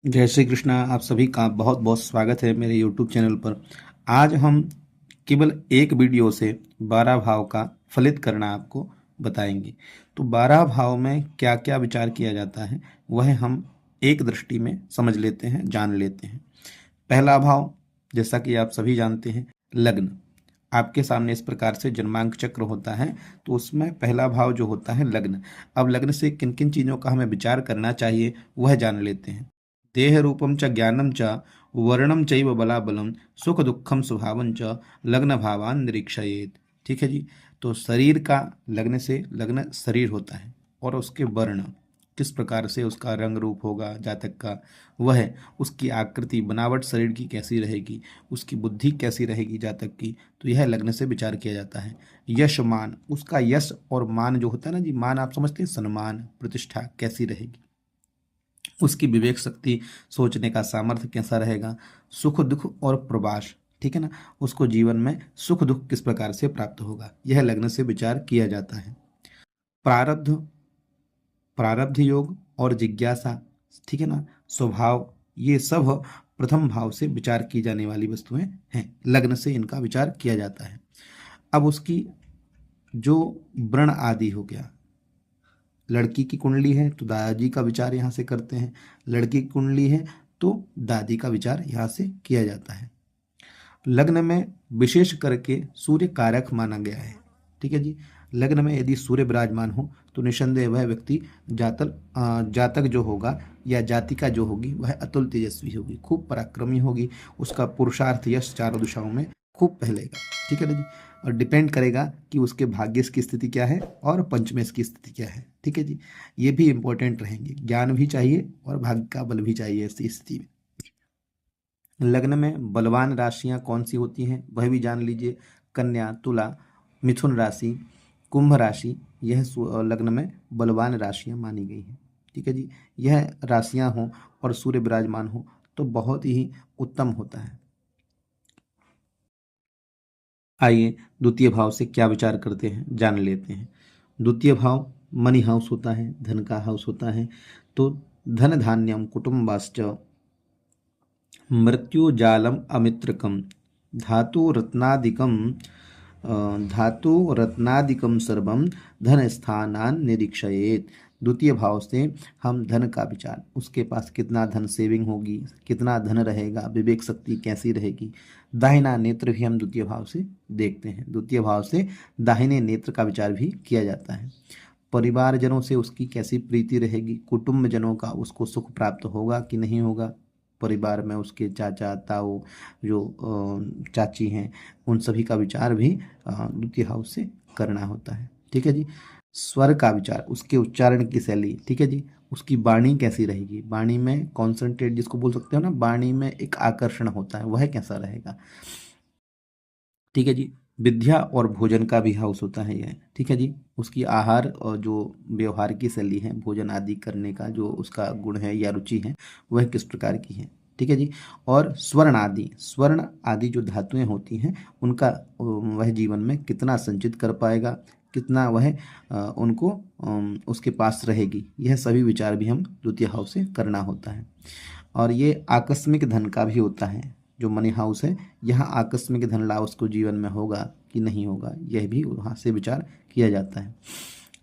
जय श्री कृष्णा। आप सभी का बहुत बहुत स्वागत है मेरे YouTube चैनल पर। आज हम केवल एक वीडियो से 12 भाव का फलित करना आपको बताएंगे। तो 12 भाव में क्या क्या विचार किया जाता है वह हम एक दृष्टि में समझ लेते हैं, जान लेते हैं। पहला भाव, जैसा कि आप सभी जानते हैं, लग्न। आपके सामने इस प्रकार से जन्मांक चक्र होता है, तो उसमें पहला भाव जो होता है लग्न। अब लग्न से किन किन चीज़ों का हमें विचार करना चाहिए वह जान लेते हैं। देह रूपम च ज्ञानम च वर्णम चैव बलाबलम सुख दुखम स्वभावं च लग्न भावान निरीक्षयेत। ठीक है जी। तो शरीर का लग्न से, लग्न शरीर होता है और उसके वर्ण, किस प्रकार से उसका रंग रूप होगा जातक का, वह उसकी आकृति बनावट शरीर की कैसी रहेगी, उसकी बुद्धि कैसी रहेगी जातक की, तो यह लग्न से विचार किया जाता है। यश मान, उसका यश और मान जो होता है ना जी, मान आप समझते हैं, सम्मान प्रतिष्ठा कैसी रहेगी, उसकी विवेक शक्ति, सोचने का सामर्थ्य कैसा रहेगा, सुख दुख और प्रवास, ठीक है ना, उसको जीवन में सुख दुख किस प्रकार से प्राप्त होगा, यह लग्न से विचार किया जाता है। प्रारब्ध, प्रारब्ध योग और जिज्ञासा, ठीक है ना, स्वभाव, ये सब प्रथम भाव से विचार की जाने वाली वस्तुएं हैं। लग्न से इनका विचार किया जाता है। अब उसकी जो व्रण आदि हो गया, लड़की की कुंडली है तो दादाजी का विचार यहाँ से करते हैं, लड़की की कुंडली है तो दादी का विचार यहाँ से किया जाता है। लग्न में विशेष करके सूर्य कारक माना गया है। ठीक है जी। लग्न में यदि सूर्य विराजमान हो तो निसंदेह वह व्यक्ति जातक जो होगा या जातिका जो होगी वह अतुल तेजस्वी होगी, खूब पराक्रमी होगी, उसका पुरुषार्थ यश चारों दिशाओं में खूब फैलेगा। ठीक है ना जी। और डिपेंड करेगा कि उसके भाग्य की स्थिति क्या है और पंचमेश की स्थिति क्या है। ठीक है जी। ये भी इंपॉर्टेंट रहेंगे, ज्ञान भी चाहिए और भाग्य का बल भी चाहिए इस स्थिति में। लग्न में बलवान राशियां कौन सी होती हैं वह भी जान लीजिए। कन्या, तुला, मिथुन राशि, कुंभ राशि, यह लग्न में बलवान राशियां मानी गई हैं। ठीक है जी। यह राशियां हों और सूर्य विराजमान हो तो बहुत ही उत्तम होता है। आइए द्वितीय भाव से क्या विचार करते हैं जान लेते हैं। द्वितीय भाव मनी हाउस होता है, धन का हाउस होता है। तो धन धान्यम कुटुम्बाश्च मृत्युजालम अमित्रकम धातुरत्नादिकम धातुरत्नादिकम सर्वम धन स्थानान निरीक्षयेत। द्वितीय भाव से हम धन का विचार, उसके पास कितना धन सेविंग होगी, कितना धन रहेगा, विवेक शक्ति कैसी रहेगी। दाहिना नेत्र भी हम द्वितीय भाव से देखते हैं। द्वितीय भाव से दाहिने नेत्र का विचार भी किया जाता है। परिवारजनों से उसकी कैसी प्रीति रहेगी, कुटुंब जनों का उसको सुख प्राप्त होगा कि नहीं होगा, परिवार में उसके चाचा ताऊ जो चाची हैं उन सभी का विचार भी द्वितीय हाउस से करना होता है। ठीक है जी। स्वर का विचार, उसके उच्चारण की शैली, ठीक है जी, उसकी वाणी कैसी रहेगी, वाणी में कॉन्सेंट्रेट जिसको बोल सकते हो ना, वाणी में एक आकर्षण होता है, वह कैसा रहेगा। ठीक है जी। विद्या और भोजन का भी हाउस होता है यह। ठीक है जी। उसकी आहार और जो व्यवहार की शैली है, भोजन आदि करने का जो उसका गुण है या रुचि है, वह किस प्रकार की है। ठीक है जी। और स्वर्ण आदि, स्वर्ण आदि जो धातुएं होती हैं उनका वह जीवन में कितना संचित कर पाएगा, कितना वह उनको उसके पास रहेगी, यह सभी विचार भी हम द्वितीय हाउस से करना होता है। और ये आकस्मिक धन का भी होता है। जो मनी हाउस है, यहाँ आकस्मिक धन लाभ उसको जीवन में होगा कि नहीं होगा, यह भी वहाँ से विचार किया जाता है।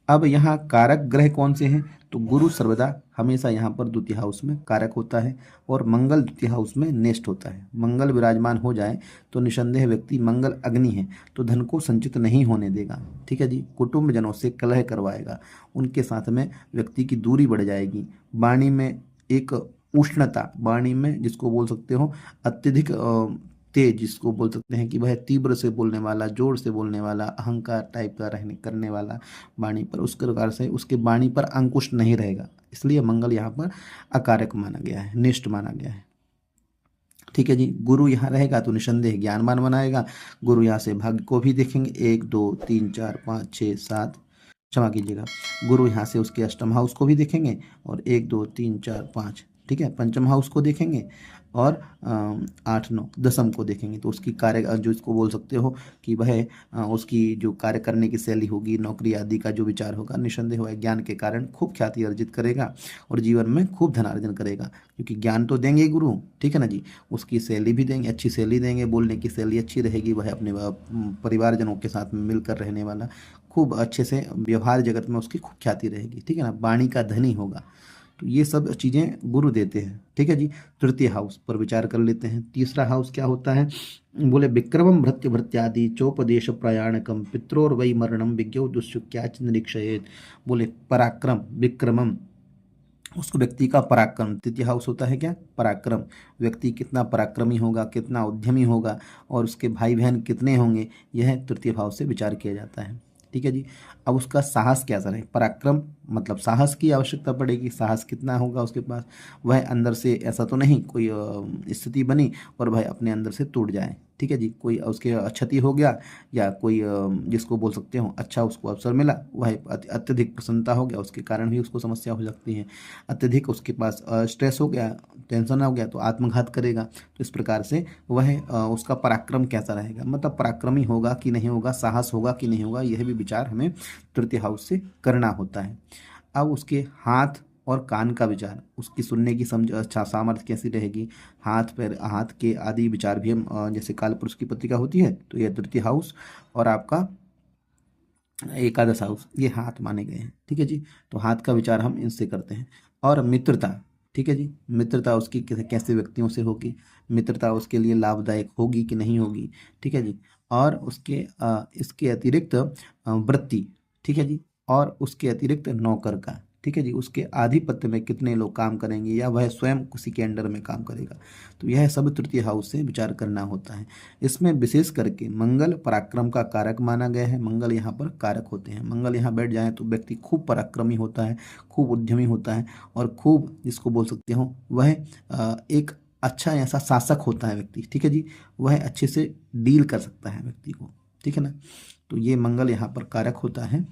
अब यहाँ कारक ग्रह कौन से हैं, तो गुरु सर्वदा हमेशा यहाँ पर द्वितीय हाउस में कारक होता है और मंगल द्वितीय हाउस में नेष्ट होता है। मंगल विराजमान हो जाए तो निसंदेह व्यक्ति, मंगल अग्नि है तो धन को संचित नहीं होने देगा। ठीक है जी। कुटुंब जनों से कलह करवाएगा, उनके साथ में व्यक्ति की दूरी बढ़ जाएगी। वाणी में एक उष्णता, वाणी में जिसको बोल सकते हो अत्यधिक तेज, जिसको बोल सकते हैं कि वह तीव्र से बोलने वाला, जोर से बोलने वाला, अहंकार टाइप का रहने करने वाला वाणी पर, उस प्रकार से उसके वाणी पर अंकुश नहीं रहेगा। इसलिए मंगल यहाँ पर अकारक माना गया है, निष्ठ माना गया है। ठीक है जी। गुरु यहाँ रहेगा तो निसंदेह ज्ञानवान बनाएगा। गुरु यहाँ से भाग्य को भी देखेंगे, 1 2 3 4 5 6 7, क्षमा कीजिएगा, गुरु यहाँ से उसके अष्टम हाउस को भी देखेंगे और 1 2 3 4 5 ठीक है, पंचम हाउस को देखेंगे और 8 9 दसम को देखेंगे तो उसकी कार्य जो इसको बोल सकते हो कि वह उसकी जो कार्य करने की शैली होगी, नौकरी आदि का जो विचार होगा, निस्संदेह वह ज्ञान के कारण खूब ख्याति अर्जित करेगा और जीवन में खूब धनार्जन करेगा, क्योंकि ज्ञान तो देंगे ही गुरु, ठीक है ना जी। उसकी शैली भी देंगे, अच्छी शैली देंगे, बोलने की शैली अच्छी रहेगी, वह अपने परिवारजनों के साथ मिलकर रहने वाला, खूब अच्छे से व्यवहार जगत में उसकी खूब ख्याति रहेगी, ठीक है ना, वाणी का धनी होगा। तो ये सब चीज़ें गुरु देते हैं, ठीक है जी। तृतीय हाउस पर विचार कर लेते हैं। तीसरा हाउस क्या होता है, बोले विक्रमम भृत्य भृत्यादि चोपदेश प्रयाणकम पित्रोर वै मरणम विज्ञो दुष्चुक्याच निरीक्षयेत। बोले पराक्रम, विक्रमम, उसको व्यक्ति का पराक्रम, तृतीय हाउस होता है क्या, पराक्रम, व्यक्ति कितना पराक्रमी होगा, कितना उद्यमी होगा और उसके भाई बहन कितने होंगे, यह तृतीय भाव से विचार किया जाता है, ठीक है जी। अब उसका साहस कैसा रहे, पराक्रम मतलब साहस की आवश्यकता पड़ेगी, साहस कितना होगा उसके पास, वह अंदर से ऐसा तो नहीं कोई स्थिति बनी और वह अपने अंदर से टूट जाए, ठीक है जी, कोई उसके क्षति हो गया या कोई जिसको बोल सकते हो अच्छा उसको अवसर मिला, वह अत्यधिक प्रसन्नता हो गया, उसके कारण भी उसको समस्या हो सकती है, अत्यधिक उसके पास स्ट्रेस हो गया, टेंशन हो गया तो आत्मघात करेगा। तो इस प्रकार से वह उसका पराक्रम कैसा रहेगा, मतलब पराक्रमी होगा कि नहीं होगा, साहस होगा कि नहीं होगा, यह भी विचार हमें तृतीय हाउस से करना होता है। अब उसके हाथ और कान का विचार, उसकी सुनने की समझ अच्छा सामर्थ्य कैसी रहेगी, हाथ पैर, हाथ के आदि विचार भी हम जैसे कालपुरुष की पत्रिका होती है तो यह तृतीय हाउस और आपका एकादश हाउस ये हाथ माने गए हैं, ठीक है जी। तो हाथ का विचार हम इनसे करते हैं। और मित्रता, ठीक है जी, मित्रता उसकी कैसे व्यक्तियों से होगी, मित्रता उसके लिए लाभदायक होगी कि नहीं होगी, ठीक है जी। और उसके इसके अतिरिक्त वृत्ति, ठीक है जी, और उसके अतिरिक्त नौकर का, ठीक है जी, उसके आधिपत्य में कितने लोग काम करेंगे या वह स्वयं किसी के अंडर में काम करेगा, तो यह सब तृतीय हाउस से विचार करना होता है। इसमें विशेष करके मंगल पराक्रम का कारक माना गया है, मंगल यहाँ पर कारक होते हैं, मंगल यहाँ बैठ जाए तो व्यक्ति खूब पराक्रमी होता है, खूब उद्यमी होता है और खूब जिसको बोल सकते हो वह एक अच्छा ऐसा शासक होता है व्यक्ति, ठीक है जी, वह अच्छे से डील कर सकता है व्यक्ति को, ठीक है ना। तो ये मंगल यहाँ पर कारक होता है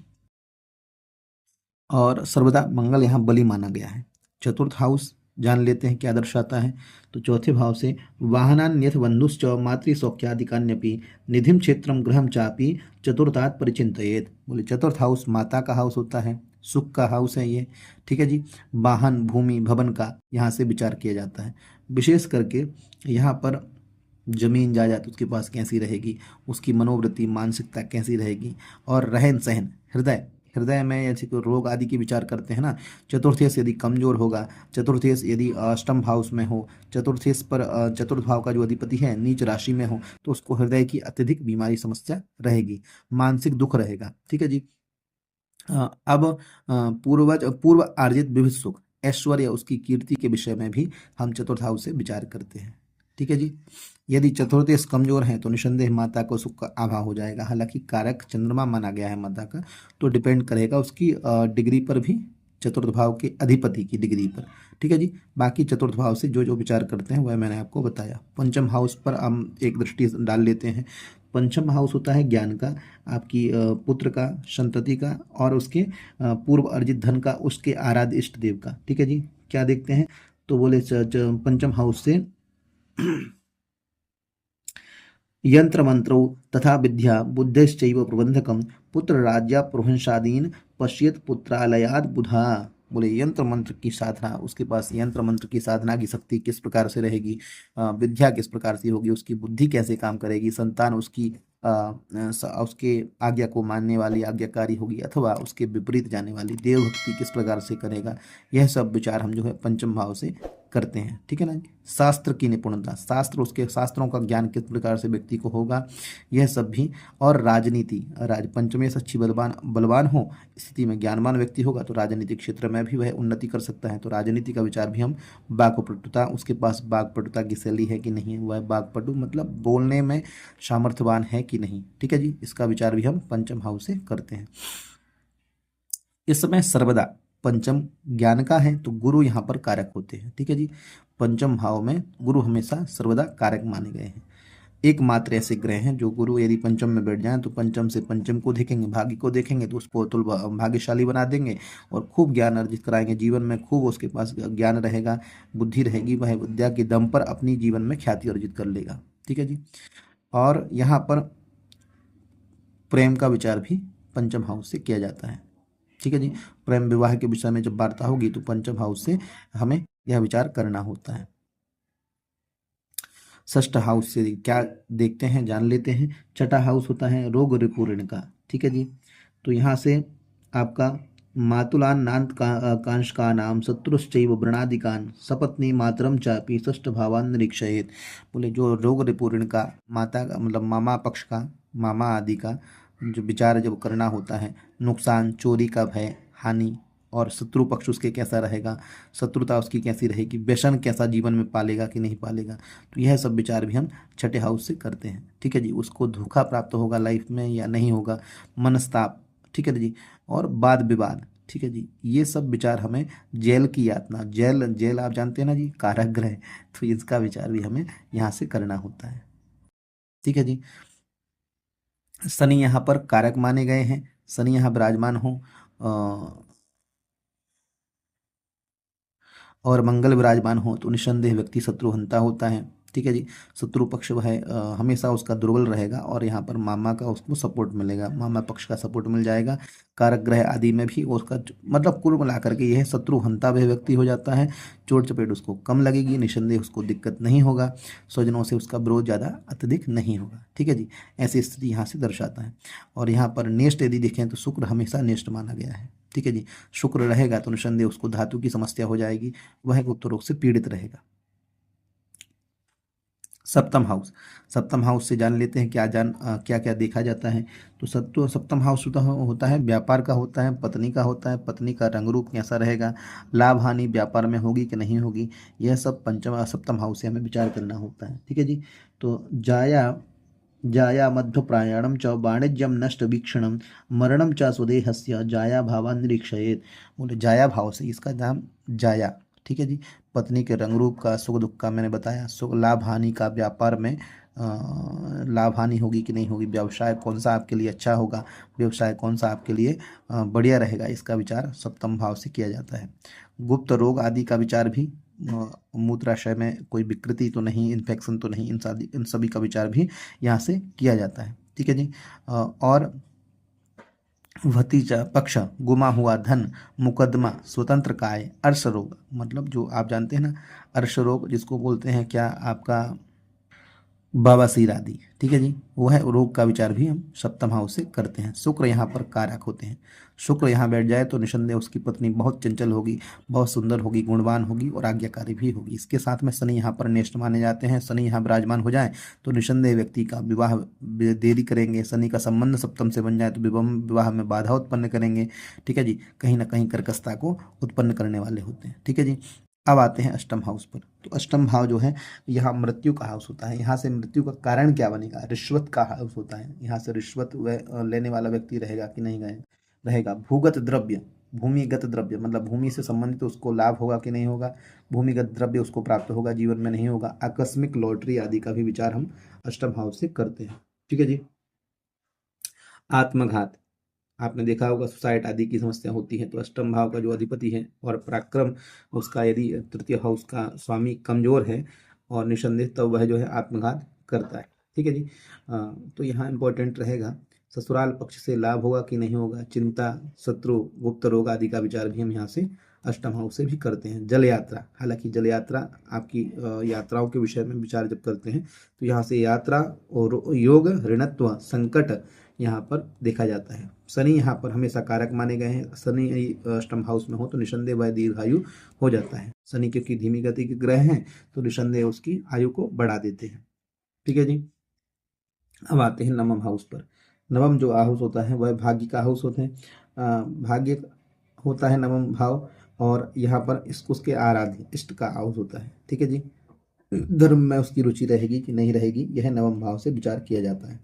और सर्वदा मंगल यहाँ बलि माना गया है। चतुर्थ हाउस जान लेते हैं क्या दर्शाता है, तो चौथे भाव से वाहनान्यथ बंधुश्च मातृसौख्यादिकान्यपि निधिम क्षेत्रम गृहम चापि चतुर्थात् परिचिंतयेत। बोले चतुर्थ हाउस माता का हाउस होता है, सुख का हाउस है ये, ठीक है जी। वाहन भूमि भवन का यहाँ से विचार किया जाता है, विशेष करके यहाँ पर जमीन जायदाद उसके पास कैसी रहेगी, उसकी मनोवृत्ति मानसिकता कैसी रहेगी और रहन सहन, हृदय, हृदय में जैसे कोई रोग आदि की विचार करते हैं ना, चतुर्थेश यदि कमजोर होगा, चतुर्थेश यदि अष्टम हाउस में हो, चतुर्थेश पर चतुर्थ भाव का जो अधिपति है नीच राशि में हो तो उसको हृदय की अत्यधिक बीमारी समस्या रहेगी, मानसिक दुख रहेगा, ठीक है जी। अब पूर्व अर्जित विविध सुख ऐश्वर्य उसकी कीर्ति के विषय में भी हम चतुर्थ हाउस से विचार करते हैं, ठीक है जी। यदि चतुर्थेश कमजोर है तो निसंदेह माता को सुख का अभाव हो जाएगा, हालांकि कारक चंद्रमा माना गया है माता का, तो डिपेंड करेगा उसकी डिग्री पर भी, चतुर्थ भाव के अधिपति की डिग्री पर, ठीक है जी। बाकी चतुर्थ भाव से जो जो विचार करते हैं वह मैंने आपको बताया। पंचम हाउस पर हम एक दृष्टि डाल लेते हैं। पंचम हाउस होता है ज्ञान का, आपकी पुत्र का, संतति का और उसके पूर्व अर्जित धन का, उसके आराध्य इष्ट देव का, ठीक है जी। क्या देखते हैं, तो बोले पंचम हाउस से यंत्र मंत्रो तथा विद्या बुद्धिश्चैव प्रबंधकम पुत्र राज्य प्रभंशादीन पश्येत पुत्रालयाद बुधा। बोले यंत्र मंत्र की साधना, उसके पास यंत्र मंत्र की साधना की शक्ति किस प्रकार से रहेगी, विद्या किस प्रकार से होगी, उसकी बुद्धि कैसे काम करेगी, संतान उसकी उसके आज्ञा को मानने वाली आज्ञाकारी होगी अथवा उसके विपरीत जाने वाली, देवभक्ति किस प्रकार से करेगा, यह सब विचार हम जो है पंचम भाव से करते हैं, ठीक है ना। शास्त्र की निपुणता, शास्त्र उसके शास्त्रों का ज्ञान किस प्रकार से व्यक्ति को होगा, यह सब भी। और राजनीति, पंचमेश अच्छी बलवान हो स्थिति में ज्ञानवान व्यक्ति होगा तो राजनीतिक क्षेत्र में भी वह उन्नति कर सकता है, तो राजनीति का विचार भी हम, वाक्पटुता, उसके पास वाक्पटुता की शैली है कि नहीं, वह वाक्पटु मतलब बोलने में सामर्थ्यवान है कि नहीं, ठीक है जी, इसका विचार भी हम पंचम हाउस से करते हैं। इस समय सर्वदा पंचम ज्ञान का है तो गुरु यहाँ पर कारक होते हैं, ठीक है जी। पंचम भाव में गुरु हमेशा सर्वदा कारक माने गए हैं। एकमात्र ऐसे ग्रह हैं जो गुरु यदि पंचम में बैठ जाएं तो पंचम से पंचम को देखेंगे, भाग्य को देखेंगे तो उसको अतुल भाग्यशाली बना देंगे और खूब ज्ञान अर्जित कराएंगे। जीवन में खूब उसके पास ज्ञान रहेगा, बुद्धि रहेगी, वह विद्या के दम पर अपनी जीवन में ख्याति अर्जित कर लेगा। ठीक है जी। और यहाँ पर प्रेम का विचार भी पंचम हाउस से किया जाता है। ठीक है जी। प्रेम विवाह के विषय में जब वार्ता होगी तो पंचम हाउस से हमें यह विचार करना होता है। षष्ठ हाउस से क्या देखते हैं, जान लेते हैं। छठा हाउस होता है रोग रिपूर्ण का। ठीक है जी। तो यहाँ से आपका मातुलान नान्त कांश का नाम शत्रुश्चैव व्रणादिकान सपत्नी मातरम चापी षष्ठ भावान निरीक्षयेत। बोले जो रोग रिपूर्ण का माता का मतलब मामा पक्ष का, मामा आदि का जो विचार जब करना होता है, नुकसान, चोरी का भय, हानि, और शत्रु पक्ष उसके कैसा रहेगा, शत्रुता उसकी कैसी रहेगी, व्यसन कैसा जीवन में पालेगा कि नहीं पालेगा, तो यह सब विचार भी हम छठे हाउस से करते हैं। ठीक है जी। उसको धोखा प्राप्त होगा लाइफ में या नहीं होगा, मनस्ताप, ठीक है जी, और वाद विवाद। ठीक है जी। ये सब विचार हमें जेल की यातना, जेल जेल आप जानते हैं ना जी, कारागृह, तो इसका विचार भी हमें यहाँ से करना होता है। ठीक है जी। शनि यहाँ पर कारक माने गए हैं। शनि यहाँ विराजमान हो और मंगल विराजमान हो तो निस्संदेह व्यक्ति शत्रुहंता होता है। ठीक है जी। शत्रु पक्ष वह हमेशा उसका दुर्बल रहेगा और यहाँ पर मामा का उसको सपोर्ट मिलेगा, मामा पक्ष का सपोर्ट मिल जाएगा। कारक ग्रह आदि में भी उसका मतलब कुल मिलाकर के यह शत्रुहंता वह व्यक्ति हो जाता है। चोट चपेट उसको कम लगेगी, निस्संदेह उसको दिक्कत नहीं होगा, स्वजनों से उसका विरोध ज़्यादा अत्यधिक नहीं होगा। ठीक है जी। ऐसी स्थिति यहाँ से दर्शाता है। और यहाँ पर नेष्ट यदि देखें तो शुक्र हमेशा नेष्ट माना गया है। ठीक है जी। शुक्र रहेगा तो निस्संदेह उसको धातु की समस्या हो जाएगी, वह गुप्त रोग से पीड़ित रहेगा। सप्तम हाउस, सप्तम हाउस से जान लेते हैं क्या क्या देखा जाता है। तो सप्तम हाउस होता है व्यापार का, होता है पत्नी का, होता है पत्नी का रंग रूप कैसा रहेगा, लाभ हानि व्यापार में होगी कि नहीं होगी, यह सब पंचम सप्तम हाउस से हमें विचार करना होता है। ठीक है जी। तो जाया जाया मध्य प्रायाणम च वाणिज्यम नष्ट वीक्षणम मरणम च स्वदेहस्य जाया भावा निरीक्षयेत। बोले जाया भाव से इसका नाम जाया। ठीक है जी। पत्नी के रंग रूप का, सुख दुख का मैंने बताया, सुख लाभ हानि का, व्यापार में लाभ हानि होगी कि नहीं होगी, व्यवसाय कौन सा आपके लिए अच्छा होगा, व्यवसाय कौन सा आपके लिए बढ़िया रहेगा, इसका विचार सप्तम भाव से किया जाता है। गुप्त रोग आदि का विचार भी, मूत्राशय में कोई विकृति तो नहीं, इन्फेक्शन तो नहीं, इन सभी का विचार भी यहाँ से किया जाता है। ठीक है जी। और भतीजा पक्ष, गुमा हुआ धन, मुकदमा, स्वतंत्र काय, अर्श रोग, मतलब जो आप जानते हैं ना अर्श रोग जिसको बोलते हैं क्या आपका बवासीर आदि। ठीक है जी। वह रोग का विचार भी हम सप्तम हाउस से करते हैं। शुक्र यहाँ पर कारक होते हैं। शुक्र यहाँ बैठ जाए तो निस्संदेह उसकी पत्नी बहुत चंचल होगी, बहुत सुंदर होगी, गुणवान होगी और आज्ञाकारी भी होगी। इसके साथ में शनि यहाँ पर नेष्ट माने जाते हैं। शनि यहाँ विराजमान हो जाए तो निस्संदेह व्यक्ति का विवाह देरी करेंगे। शनि का संबंध सप्तम से बन जाए तो विवाह में बाधा उत्पन्न करेंगे। ठीक है जी। कहीं ना कहीं कर्कशता को उत्पन्न करने वाले होते हैं। ठीक है जी। अब आते हैं अष्टम हाउस पर। तो अष्टम भाव जो है यहाँ मृत्यु का हाउस होता है। यहाँ से मृत्यु का कारण क्या बनेगा, रिश्वत का हाउस होता है। यहाँ से रिश्वत लेने वाला व्यक्ति रहेगा कि नहीं रहेगा। भूगत द्रव्य, भूमिगत द्रव्य मतलब भूमि से संबंधित उसको लाभ होगा कि नहीं होगा, भूमिगत द्रव्य उसको प्राप्त होगा, जीवन में नहीं होगा। आकस्मिक लॉटरी आदि का भी विचार हम अष्टम हाउस से करते हैं। ठीक है जी। आत्मघात, आपने देखा होगा सुसाइड आदि की समस्या होती है तो अष्टम भाव का जो अधिपति है और पराक्रम उसका यदि तृतीय हाउस का स्वामी कमजोर है और निसंदेह तब वह जो है आत्मघात करता है। ठीक है जी। तो यहाँ इंपॉर्टेंट रहेगा ससुराल पक्ष से लाभ होगा कि नहीं होगा, चिंता, शत्रु, गुप्त रोग आदि का विचार भी हम यहाँ से अष्टम हाउस से भी करते हैं। जल यात्रा, हालांकि जल यात्रा आपकी यात्राओं के विषय में विचार जब करते हैं तो यहाँ से यात्रा और योग, ऋणत्व, संकट यहाँ पर देखा जाता है। शनि यहाँ पर हमेशा कारक माने गए हैं। शनि अष्टम हाउस में हो तो निसंदेह वह दीर्घायु हो जाता है। शनि क्योंकि धीमी गति के ग्रह हैं तो निसंदेह उसकी आयु को बढ़ा देते हैं। ठीक है जी। अब आते हैं नवम हाउस पर। नवम जो हाउस होता है वह भाग्य का हाउस होते हैं। भाग्य होता है नवम भाव और यहाँ पर उसके आराध्य इष्ट का हाउस होता है। ठीक है जी। धर्म में उसकी रुचि रहेगी कि नहीं रहेगी, यह नवम भाव से विचार किया जाता है।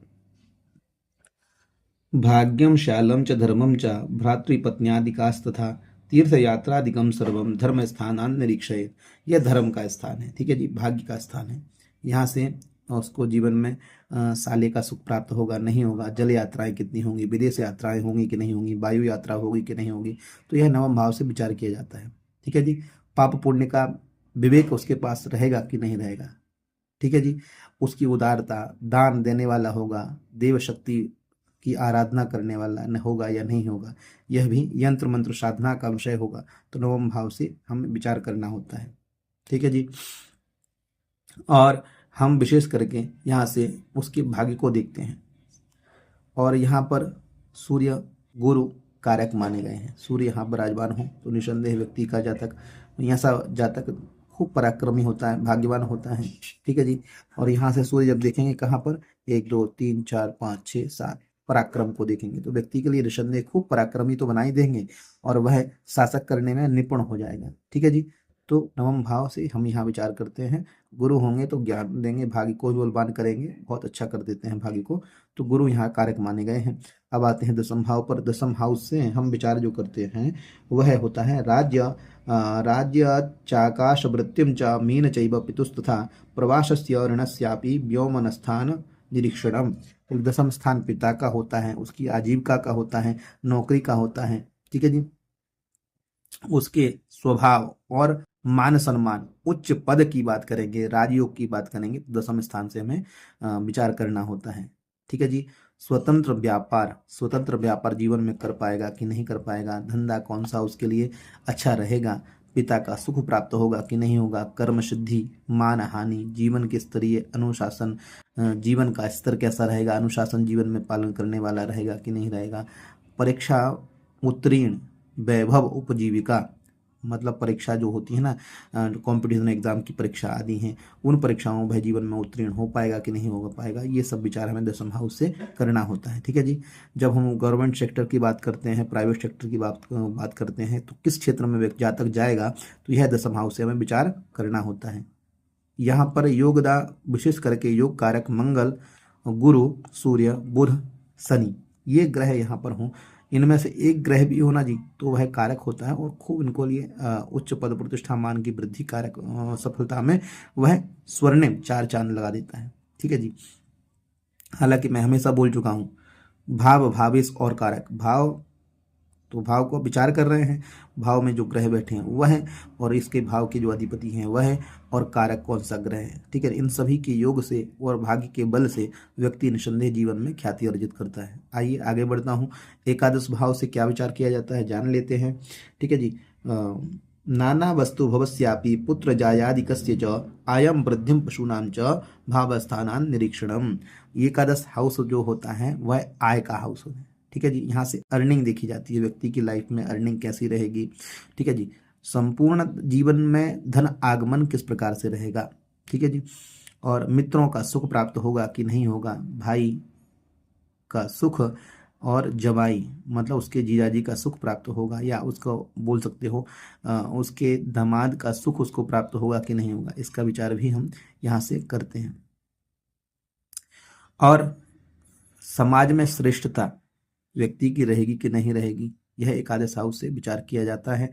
भाग्यम शालम च धर्मम च भ्रातृपत्न्यादिकास्तथा तीर्थयात्रादिकम सर्वम धर्म स्थानान निरीक्षयेत। यह धर्म का स्थान है। ठीक है जी। भाग्य का स्थान है। यहाँ से उसको जीवन में साले का सुख प्राप्त होगा नहीं होगा, जल यात्राएं कितनी होंगी, विदेश यात्राएं होंगी कि नहीं होंगी, वायु यात्रा होगी कि नहीं होगी, तो यह नवम भाव से विचार किया जाता है। ठीक है जी। पाप पुण्य का विवेक उसके पास रहेगा कि नहीं रहेगा। ठीक है जी। उसकी उदारता, दान देने वाला होगा, देव शक्ति की आराधना करने वाला होगा या नहीं होगा, यह भी यंत्र मंत्र साधना का विषय होगा। तो नवम भाव से हमें विचार करना होता है। ठीक है जी। और हम विशेष करके यहाँ से उसके भाग्य को देखते हैं, और यहाँ पर सूर्य गुरु कारक माने गए हैं। सूर्य यहाँ पर राजवान हो तो निसंदेह व्यक्ति का जातक, ऐसा जातक खूब पराक्रमी होता है, भाग्यवान होता है। ठीक है जी। और यहाँ से सूर्य जब देखेंगे कहाँ पर, 1 2 3 4 5 6 7 पराक्रम को देखेंगे, तो व्यक्ति के लिए निसंदेह खूब पराक्रमी तो बना ही देंगे, और वह शासक करने में निपुण हो जाएगा। ठीक है जी। तो नवम भाव से हम यहाँ विचार करते हैं, गुरु होंगे तो ज्ञान देंगे, भाग्य को बलवान करेंगे, बहुत अच्छा कर देते हैं भाग्य को, तो गुरु यहाँ कारक माने गए हैं। अब आते हैं दसम भाव पर। दसम हाउस से हम विचार जो करते हैं वह होता है राज्य चाकाश वृत्तिम च मीन चैव पितुस्तथा प्रवासस्य ऋणस्यापि व्योमनस्थान निरीक्षणम। तो दसम स्थान पिता का होता है, उसकी आजीविका का होता है, नौकरी का होता है। ठीक है जी। उसके स्वभाव और मान सम्मान, उच्च पद की बात करेंगे, राजयोग की बात करेंगे, तो दसम स्थान से हमें विचार करना होता है। ठीक है जी। स्वतंत्र व्यापार जीवन में कर पाएगा कि नहीं कर पाएगा, धंधा कौन सा उसके लिए अच्छा रहेगा, पिता का सुख प्राप्त होगा कि नहीं होगा, कर्म सिद्धि, मान हानि, जीवन के स्तरीय अनुशासन, जीवन का स्तर कैसा रहेगा, अनुशासन जीवन में पालन करने वाला रहेगा कि नहीं रहेगा, परीक्षा उत्तीर्ण, वैभव उपजीविका, मतलब परीक्षा जो होती है ना, कंपटीशन एग्जाम की परीक्षा आदि हैं, उन परीक्षाओं में जीवन में उत्तीर्ण हो पाएगा कि नहीं हो पाएगा, ये सब विचार हमें दसम हाउस से करना होता है। ठीक है जी। जब हम गवर्नमेंट सेक्टर की बात करते हैं, प्राइवेट सेक्टर की बात करते हैं, तो किस क्षेत्र में व्यक्ति जातक जाएगा, तो यह दसम हाउस से हमें विचार करना होता है। यहाँ पर योगदा विशेष करके योग कारक मंगल, गुरु, सूर्य, बुध, शनि, ये ग्रह यहाँ पर हों, इनमें से एक ग्रह भी होना जी तो वह कारक होता है, और खूब इनको लिए उच्च पद प्रतिष्ठा मान की वृद्धि कारक, सफलता में वह स्वर्णिम 4 चांद लगा देता है। ठीक है जी। हालांकि मैं हमेशा बोल चुका हूँ, भाव भावेश और कारक, भाव तो भाव को विचार कर रहे हैं, भाव में जो ग्रह बैठे हैं वह है, और इसके भाव के जो अधिपति हैं वह है, और कारक कौन सा ग्रह है। ठीक है। इन सभी के योग से और भाग्य के बल से व्यक्ति निसंदेह जीवन में ख्याति अर्जित करता है। आइए आगे बढ़ता हूँ। एकादश भाव से क्या विचार किया जाता है जान लेते हैं। ठीक है जी। नाना वस्तु भवस्यापि पुत्र जायादिकस्य च आयम वृद्धिम पशूनाम च भावस्थानान निरीक्षणम। एकादश हाउस जो होता है वह आय का हाउस है। ठीक है जी। यहाँ से अर्निंग देखी जाती है, व्यक्ति की लाइफ में अर्निंग कैसी रहेगी। ठीक है जी। संपूर्ण जीवन में धन आगमन किस प्रकार से रहेगा। ठीक है जी। और मित्रों का सुख प्राप्त होगा कि नहीं होगा, भाई का सुख, और जवाई मतलब उसके जीजाजी का सुख प्राप्त होगा, या उसको बोल सकते हो उसके दामाद का सुख उसको प्राप्त होगा कि नहीं होगा, इसका विचार भी हम यहाँ से करते हैं। और समाज में श्रेष्ठता व्यक्ति की रहेगी कि नहीं रहेगी, यह एकादश हाउस से विचार किया जाता है।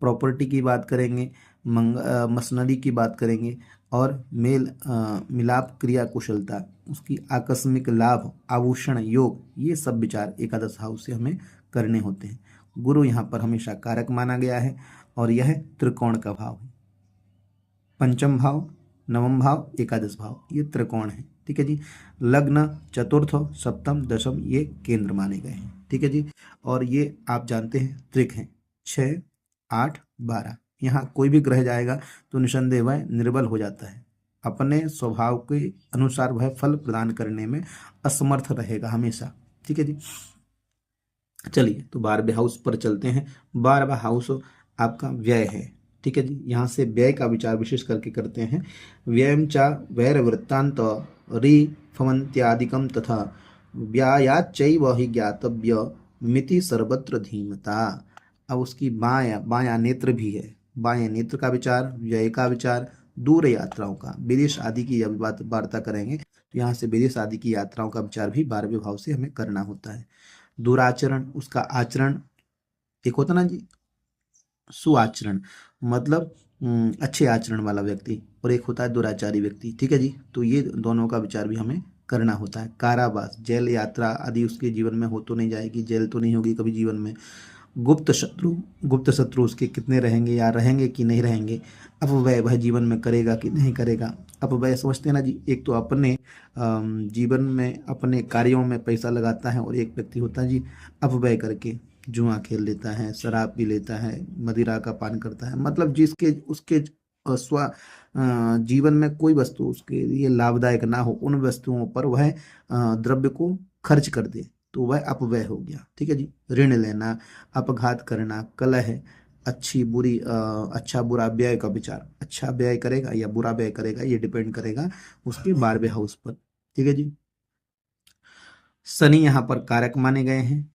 प्रॉपर्टी की बात करेंगे, मशीनरी की बात करेंगे, और मिलाप क्रिया कुशलता, उसकी आकस्मिक लाभ, आभूषण योग, ये सब विचार एकादश हाउस से हमें करने होते हैं। गुरु यहाँ पर हमेशा कारक माना गया है, और यह त्रिकोण का भाव है। पंचम भाव, नवम भाव, एकादश भाव, ये त्रिकोण है। ठीक है जी। लग्न, चतुर्थ, सप्तम, दशम, ये केंद्र माने गए हैं। ठीक है जी। और ये आप जानते हैं त्रिक हैं, 6 8 12, यहाँ कोई भी ग्रह जाएगा तो निसंदेह वह निर्बल हो जाता है, अपने स्वभाव के अनुसार वह फल प्रदान करने में असमर्थ रहेगा हमेशा। ठीक है जी। चलिए तो 12वें हाउस पर चलते हैं। 12वां हाउस आपका व्यय है। ठीक है जी। यहाँ से व्यय का विचार विशेष करके करते हैं। व्ययम चा वैर वृत्तांत रि फमंत्यादिकम तथा व्यायाचैव हि ज्ञातव्य मिति सर्वत्र धीमता। अब उसकी बायां नेत्र भी है, बाएं नेत्र का विचार, व्यय का विचार, दूर यात्राओं का, विदेश आदि की जब बात वार्ता करेंगे तो यहाँ से विदेश आदि की यात्राओं का विचार भी 12वें भाव से हमें करना होता है। दुराचरण, उसका आचरण, एक होता ना जी सुआचरण, मतलब अच्छे आचरण वाला व्यक्ति, और एक होता है दुराचारी व्यक्ति। ठीक है जी, तो ये दोनों का विचार भी हमें करना होता है। कारावास, जेल यात्रा आदि उसके जीवन में हो तो नहीं जाएगी, जेल तो नहीं होगी कभी जीवन में। गुप्त शत्रु, गुप्त शत्रु उसके कितने रहेंगे या रहेंगे कि नहीं रहेंगे। अपव्यय वह जीवन में करेगा कि नहीं करेगा। अपव्यय समझते हैं ना जी, एक तो अपने जीवन में अपने कार्यों में पैसा लगाता है, और एक व्यक्ति होता है जी अपव्यय करके जुआ खेल लेता है, शराब पी लेता है, मदिरा का पान करता है। मतलब जिसके उसके जीवन में कोई वस्तु उसके लिए लाभदायक ना हो, उन वस्तुओं पर वह द्रव्य को खर्च कर दे, तो वह अपव्यय हो गया। ठीक है जी। ऋण लेना, अपघात करना, कलह, अच्छी बुरी अच्छा बुरा व्यय का विचार, अच्छा व्यय करेगा या बुरा व्यय करेगा ये डिपेंड करेगा उसके 12वें हाउस पर। ठीक है जी। शनि यहाँ पर कारक माने गए हैं।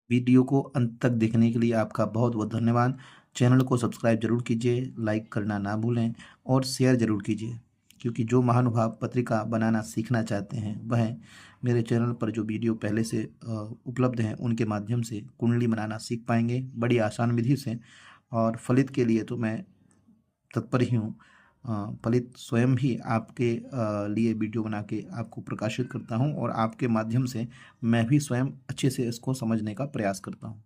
वीडियो को अंत तक देखने के लिए आपका बहुत बहुत धन्यवाद। चैनल को सब्सक्राइब जरूर कीजिए, लाइक करना ना भूलें और शेयर जरूर कीजिए, क्योंकि जो महानुभाव पत्रिका बनाना सीखना चाहते हैं वह मेरे चैनल पर जो वीडियो पहले से उपलब्ध हैं उनके माध्यम से कुंडली बनाना सीख पाएंगे बड़ी आसान विधि से। और फलित के लिए तो मैं तत्पर ही हूँ। फलित स्वयं भी आपके लिए वीडियो बना के आपको प्रकाशित करता हूँ, और आपके माध्यम से मैं भी स्वयं अच्छे से इसको समझने का प्रयास करता हूँ।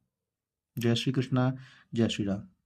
जय श्री कृष्णा, जय श्री राम।